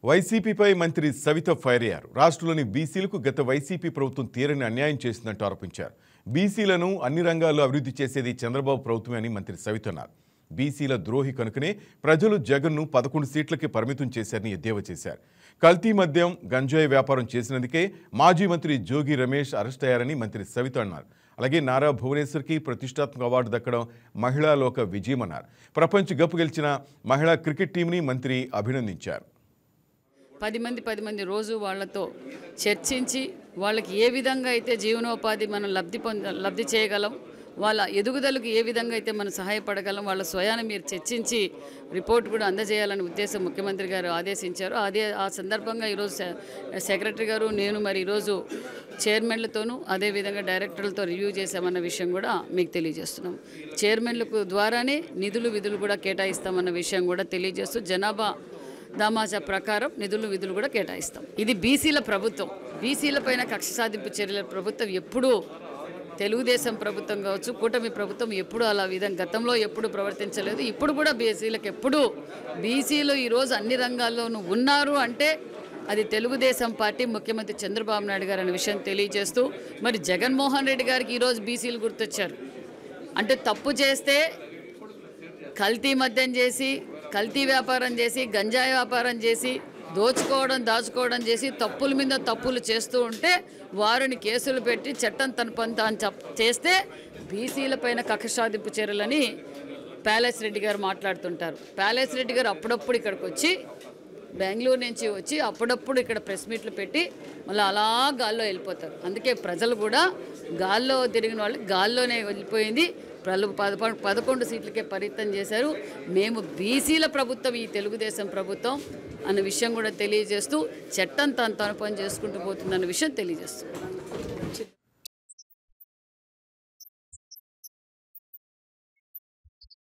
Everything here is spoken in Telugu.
వైసీపీపై మంత్రి సవిత ఫైర్ అయ్యారు. రాష్ట్రంలోని బీసీలకు గత వైసీపీ ప్రభుత్వం తీరని అన్యాయం చేసిందంటూ ఆరోపించారు. బీసీలను అన్ని రంగాల్లో అభివృద్ధి చేసేది చంద్రబాబు ప్రభుత్వమే అని మంత్రి సవిత అన్నారు. బీసీల ద్రోహి కనుకనే ప్రజలు జగన్ను 11 సీట్లకి పరిమితం చేశారని ఎద్దేవా చేశారు. కల్తీ మద్యం, గంజాయి వ్యాపారం చేసినందుకే మాజీ మంత్రి జోగి రమేష్ అరెస్ట్ అయ్యారని మంత్రి సవిత అన్నారు. అలాగే నారా భువనేశ్వర్కి ప్రతిష్టాత్మక అవార్డు దక్కడం మహిళా లోక విజయమన్నారు. ప్రపంచ కప్ గెలిచిన మహిళా క్రికెట్ టీంని మంత్రి అభినందించారు. 10 మంది రోజు వాళ్ళతో చర్చించి వాళ్ళకి ఏ విధంగా అయితే జీవనోపాధి మనం లబ్ధి చేయగలం, వాళ్ళ ఎదుగుదలకు ఏ విధంగా అయితే మనం సహాయపడగలం, వాళ్ళ స్వయాన్ని మీరు చర్చించి రిపోర్ట్ కూడా అందజేయాలని ఉద్దేశం ముఖ్యమంత్రి గారు ఆదేశించారు. ఆ సందర్భంగా ఈరోజు సెక్రటరీ గారు నేను మరి ఈరోజు చైర్మన్లతోనూ అదేవిధంగా డైరెక్టర్లతో రివ్యూ చేశామన్న విషయం కూడా మీకు తెలియజేస్తున్నాం. చైర్మన్లకు ద్వారానే విధులు కూడా కేటాయిస్తామన్న విషయం కూడా తెలియజేస్తూ జనాభా దామాజా ప్రకారం విధులు కూడా కేటాయిస్తాం. ఇది బీసీల ప్రభుత్వం. బీసీల పైన కక్ష సాధింపు చర్యల ప్రభుత్వం ఎప్పుడూ తెలుగుదేశం ప్రభుత్వం కావచ్చు, కూటమి ప్రభుత్వం ఎప్పుడు అలా విధంగా గతంలో ఎప్పుడు ప్రవర్తించలేదు. ఇప్పుడు కూడా బీసీలకు ఎప్పుడు బీసీలు ఈరోజు అన్ని రంగాల్లోనూ ఉన్నారు అంటే అది తెలుగుదేశం పార్టీ, ముఖ్యమంత్రి చంద్రబాబు నాయుడు గారు అనే విషయం తెలియజేస్తూ మరి జగన్మోహన్ రెడ్డి గారికి ఈరోజు బీసీలు గుర్తొచ్చారు. అంటే తప్పు చేస్తే కల్తీ మద్యం చేసి, కల్తీ వ్యాపారం చేసి, గంజాయి వ్యాపారం చేసి, దాచుకోవడం చేసి తప్పుల మీద తప్పులు చేస్తూ ఉంటే వారిని కేసులు పెట్టి చట్టం తన పని తాను చేస్తే బీసీల పైన కక్ష సాధింపు చర్యలని ప్యాలెస్ రెడ్డి గారు మాట్లాడుతుంటారు. ప్యాలెస్ రెడ్డి గారు అప్పుడప్పుడు ఇక్కడికి వచ్చి బెంగళూరు నుంచి వచ్చి అప్పుడప్పుడు ఇక్కడ ప్రెస్ మీట్లు పెట్టి మళ్ళీ అలా గాల్లో వెళ్ళిపోతారు. అందుకే ప్రజలు కూడా గాల్లో తిరిగిన వాళ్ళు గాల్లోనే వెళ్ళిపోయింది. 11 సీట్లకే పరిమితం చేశారు. మేము బీసీల ప్రభుత్వం ఈ తెలుగుదేశం ప్రభుత్వం అన్న విషయం కూడా తెలియజేస్తూ చట్టం తన పని చేసుకుంటూ పోతుందన్న విషయం తెలియజేస్తున్నాం.